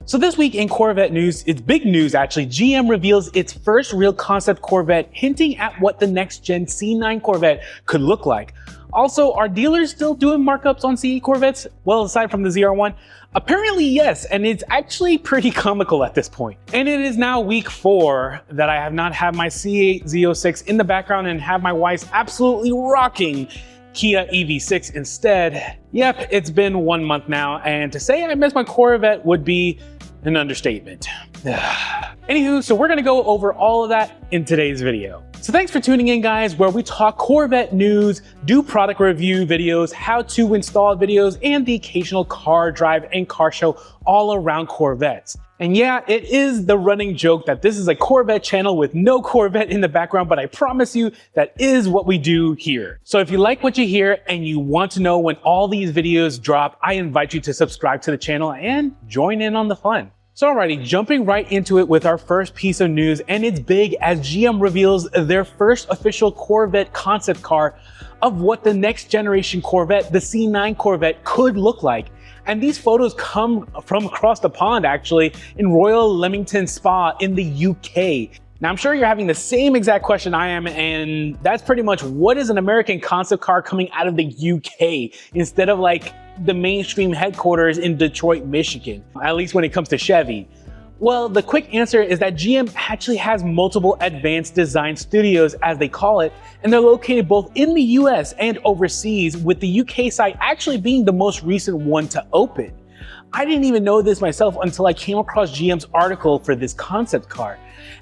So this week in Corvette news, it's big news actually. GM reveals its first real concept Corvette, hinting at what the next gen C9 Corvette could look like. Also, are dealers still doing markups on C8 Corvettes? Well, aside from the ZR1, apparently yes, and it's actually pretty comical at this point. And it is now week 4 that I have not had my C8 Z06 in the background and have my wife's absolutely rocking Kia EV6 instead. Yep, it's been 1 month now, and to say I miss my Corvette would be an understatement. Anywho, so we're gonna go over all of that in today's video. So thanks for tuning in, guys, where we talk Corvette news, do product review videos, how to install videos, and the occasional car drive and car show all around Corvettes. And yeah, it is the running joke that this is a Corvette channel with no Corvette in the background, but I promise you that is what we do here. So if you like what you hear and you want to know when all these videos drop, I invite you to subscribe to the channel and join in on the fun. So alrighty, jumping right into it with our first piece of news, and it's big as GM reveals their first official Corvette concept car of what the next generation Corvette, the C9 Corvette, could look like. And these photos come from across the pond actually, in Royal Leamington Spa in the UK. Now I'm sure you're having the same exact question I am, and that's pretty much what is an American concept car coming out of the UK instead of like the mainstream headquarters in Detroit, Michigan, at least when it comes to Chevy. Well, the quick answer is that GM actually has multiple advanced design studios, as they call it, and they're located both in the US and overseas, with the UK site actually being the most recent one to open. I didn't even know this myself until I came across GM's article for this concept car.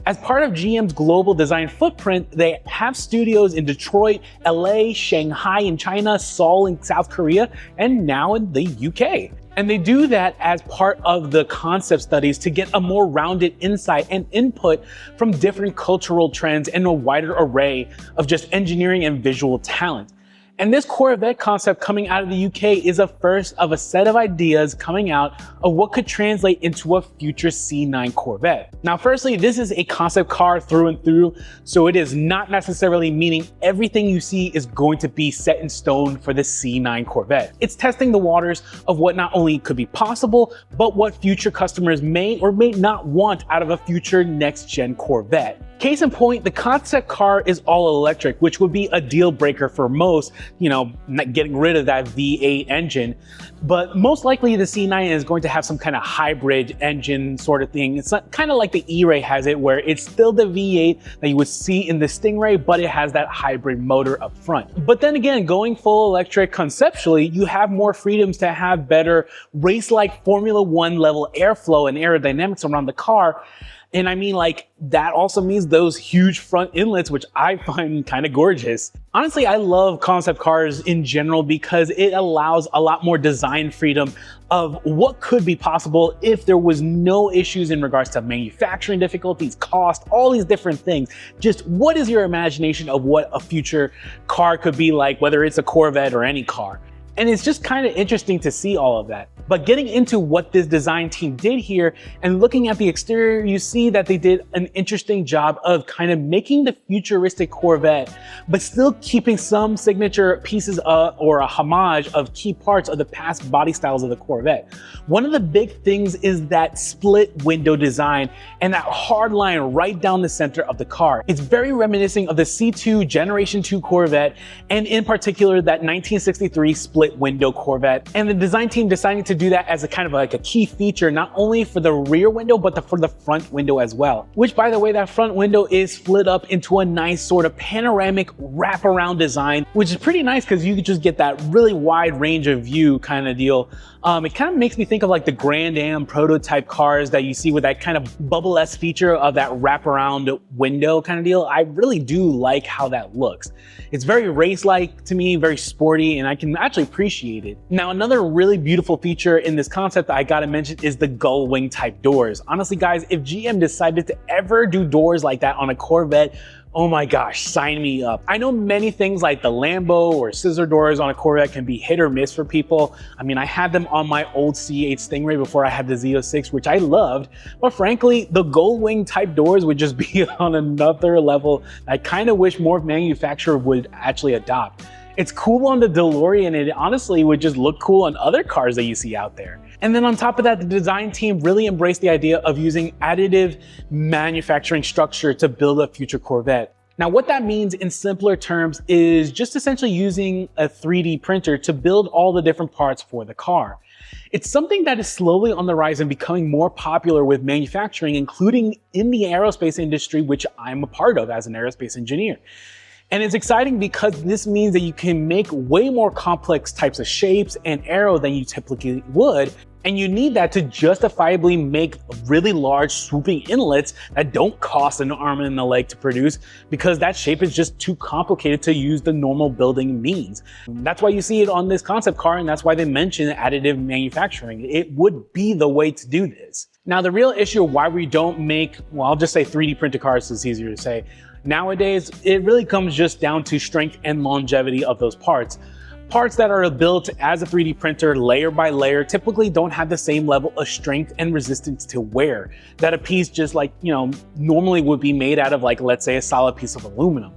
As part of GM's global design footprint, they have studios in Detroit, LA, Shanghai in China, Seoul in South Korea, and now in the UK. And they do that as part of the concept studies to get a more rounded insight and input from different cultural trends and a wider array of just engineering and visual talent. And this Corvette concept coming out of the UK is a first of a set of ideas coming out of what could translate into a future C9 Corvette. Now, firstly, this is a concept car through and through, so it is not necessarily meaning everything you see is going to be set in stone for the C9 Corvette. It's testing the waters of what not only could be possible, but what future customers may or may not want out of a future next-gen Corvette. Case in point, the concept car is all electric, which would be a deal breaker for most, not getting rid of that V8 engine. But most likely the C9 is going to have some kind of hybrid engine sort of thing. It's kind of like the E-Ray has it, where it's still the V8 that you would see in the Stingray, but it has that hybrid motor up front. But then again, going full electric conceptually, you have more freedoms to have better race-like Formula One level airflow and aerodynamics around the car. And I mean, like, that also means those huge front inlets, which I find kind of gorgeous. Honestly, I love concept cars in general because it allows a lot more design freedom of what could be possible if there was no issues in regards to manufacturing difficulties, cost, all these different things. Just what is your imagination of what a future car could be like, whether it's a Corvette or any car? And it's just kind of interesting to see all of that. But getting into what this design team did here and looking at the exterior, you see that they did an interesting job of kind of making the futuristic Corvette, but still keeping some signature pieces or a homage of key parts of the past body styles of the Corvette. One of the big things is that split window design and that hard line right down the center of the car. It's very reminiscent of the C2 Generation 2 Corvette, and in particular that 1963 split window Corvette. And the design team decided to do that as a kind of like a key feature, not only for the rear window, but for the front window as well. Which, by the way, that front window is split up into a nice sort of panoramic wraparound design, which is pretty nice because you could just get that really wide range of view kind of deal. It kind of makes me think of like the Grand Am prototype cars that you see with that kind of bubble-esque feature of that wraparound window kind of deal. I really do like how that looks. It's very race-like to me, very sporty, and I can actually appreciate it. Now, another really beautiful feature in this concept that I gotta mention is the gull wing type doors. Honestly, guys, if GM decided to ever do doors like that on a Corvette, oh my gosh, sign me up. I know many things like the Lambo or scissor doors on a Corvette can be hit or miss for people. I mean, I had them on my old C8 Stingray before I had the Z06, which I loved. But frankly, the gold wing type doors would just be on another level I kind of wish more manufacturers would actually adopt. It's cool on the DeLorean, and it honestly would just look cool on other cars that you see out there. And then on top of that, the design team really embraced the idea of using additive manufacturing structure to build a future Corvette. Now, what that means in simpler terms is just essentially using a 3D printer to build all the different parts for the car. It's something that is slowly on the rise and becoming more popular with manufacturing, including in the aerospace industry, which I'm a part of as an aerospace engineer. And it's exciting because this means that you can make way more complex types of shapes and aero than you typically would. And you need that to justifiably make really large swooping inlets that don't cost an arm and a leg to produce, because that shape is just too complicated to use the normal building means. That's why you see it on this concept car, and that's why they mention additive manufacturing. It would be the way to do this. Now, the real issue of why we don't make, well, I'll just say 3D printed cars, it's easier to say. Nowadays, it really comes just down to strength and longevity of those parts. Parts that are built as a 3D printer layer by layer typically don't have the same level of strength and resistance to wear that a piece just like, normally would be made out of, like, let's say a solid piece of aluminum.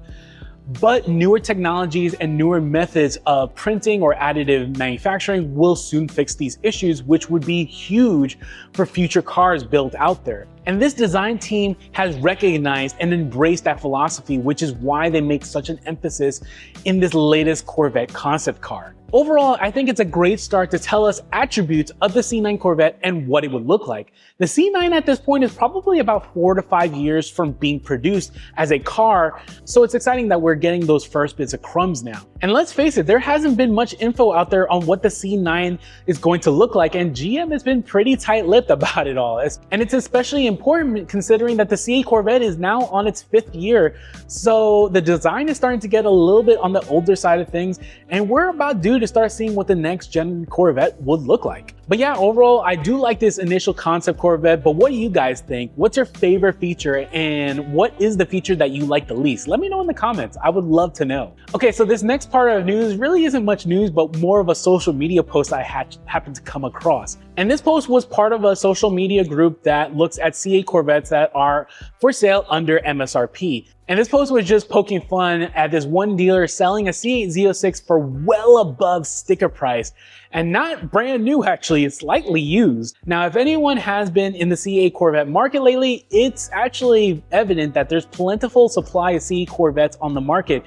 But newer technologies and newer methods of printing or additive manufacturing will soon fix these issues, which would be huge for future cars built out there. And this design team has recognized and embraced that philosophy, which is why they make such an emphasis in this latest Corvette concept car. Overall, I think it's a great start to tell us attributes of the C9 Corvette and what it would look like. The C9 at this point is probably about 4 to 5 years from being produced as a car, so it's exciting that we're getting those first bits of crumbs now. And let's face it, there hasn't been much info out there on what the C9 is going to look like, and GM has been pretty tight-lipped about it all. And it's especially important considering that the C8 Corvette is now on its 5th year, so the design is starting to get a little bit on the older side of things, and we're about due to start seeing what the next gen Corvette would look like. But yeah, overall, I do like this initial concept Corvette, but what do you guys think? What's your favorite feature, and what is the feature that you like the least? Let me know in the comments. I would love to know. Okay, so this next part of news really isn't much news, but more of a social media post I happened to come across. And this post was part of a social media group that looks at C8 Corvettes that are for sale under MSRP. And this post was just poking fun at this one dealer selling a C8 Z06 for well above sticker price. And not brand new, actually, it's slightly used. Now, if anyone has been in the C8 Corvette market lately, it's actually evident that there's plentiful supply of C8 Corvettes on the market,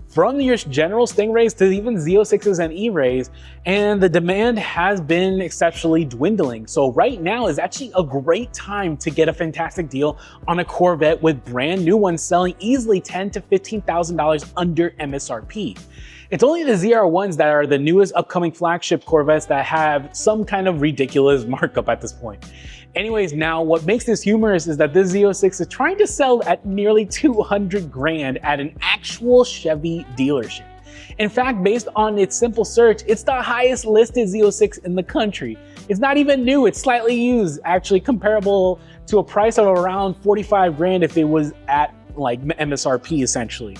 from your general Stingrays to even Z06s and E-Rays, and the demand has been exceptionally dwindling. So right now is actually a great time to get a fantastic deal on a Corvette, with brand new ones selling easily $10,000 to $15,000 under MSRP. It's only the ZR1s that are the newest upcoming flagship Corvettes that have some kind of ridiculous markup at this point. Anyways, now what makes this humorous is that this Z06 is trying to sell at nearly 200 grand at an actual Chevy dealership. In fact, based on its simple search, it's the highest listed Z06 in the country. It's not even new, it's slightly used, actually comparable to a price of around 45 grand if it was at like MSRP essentially.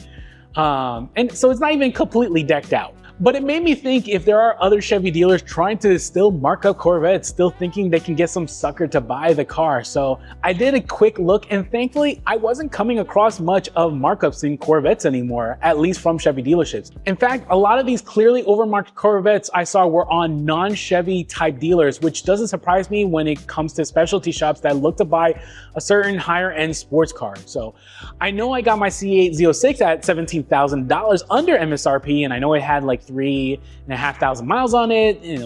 And so it's not even completely decked out. But it made me think if there are other Chevy dealers trying to still mark up Corvettes, still thinking they can get some sucker to buy the car. So I did a quick look, and thankfully I wasn't coming across much of markups in Corvettes anymore, at least from Chevy dealerships. In fact, a lot of these clearly overmarked Corvettes I saw were on non-Chevy type dealers, which doesn't surprise me when it comes to specialty shops that look to buy a certain higher end sports car. So I know I got my C8 Z06 at $17,000 under MSRP, and I know it had like 3,500 miles on it, and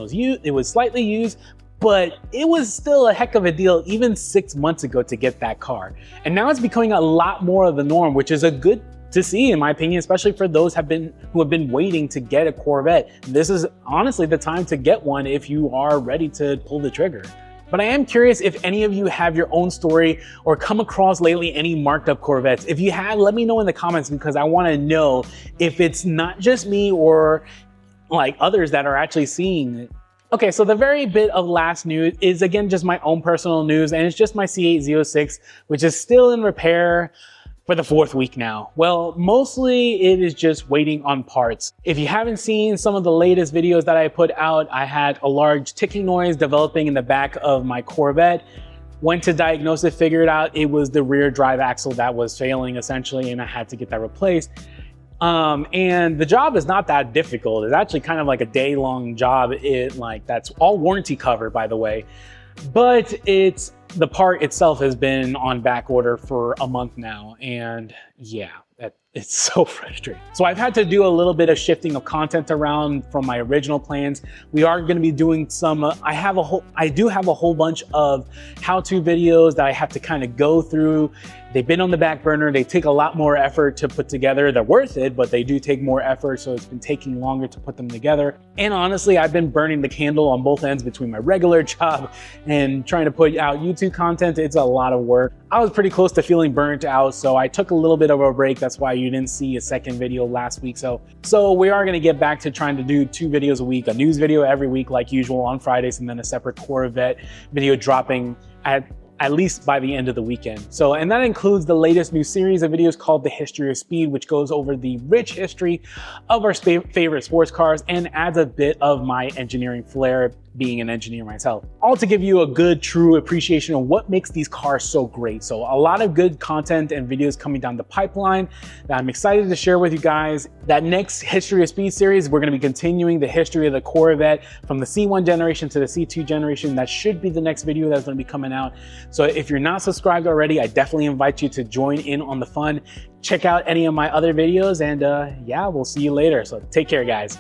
it was slightly used, but it was still a heck of a deal even 6 months ago to get that car. And now it's becoming a lot more of the norm, which is a good to see in my opinion, especially for those who have been waiting to get a Corvette. This is honestly the time to get one if you are ready to pull the trigger. But I am curious if any of you have your own story or come across lately any marked up Corvettes. If you have, let me know in the comments, because I want to know if it's not just me or like others that are actually seeing it. Okay, so the very bit of last news is again just my own personal news, and it's just my C8 Z06, which is still in repair for the 4th week now. Well, mostly it is just waiting on parts. If you haven't seen some of the latest videos that I put out, I had a large ticking noise developing in the back of my Corvette. Went to diagnose it, figured out it was the rear drive axle that was failing essentially, and I had to get that replaced. And the job is not that difficult. It's actually kind of like a day-long job. That's all warranty covered, by the way. But the part itself has been on back order for a month now, and yeah, it's so frustrating. So I've had to do a little bit of shifting of content around from my original plans. We are going to be doing some, I do have a whole bunch of how-to videos that I have to kind of go through. They've been on the back burner. They take a lot more effort to put together. They're worth it, but they do take more effort, so it's been taking longer to put them together. And honestly, I've been burning the candle on both ends between my regular job and trying to put out YouTube content. It's a lot of work. I was pretty close to feeling burnt out, so I took a little bit of a break. That's why you didn't see a second video last week. So we are gonna get back to trying to do 2 videos a week, a news video every week like usual on Fridays, and then a separate Corvette video dropping at least by the end of the weekend. And that includes the latest new series of videos called The History of Speed, which goes over the rich history of our favorite sports cars and adds a bit of my engineering flair, being an engineer myself, all to give you a good, true appreciation of what makes these cars so great. So a lot of good content and videos coming down the pipeline that I'm excited to share with you guys. That next History of Speed series, we're gonna be continuing the history of the Corvette from the C1 generation to the C2 generation. That should be the next video that's gonna be coming out. So if you're not subscribed already, I definitely invite you to join in on the fun. Check out any of my other videos, and yeah, we'll see you later. So take care, guys.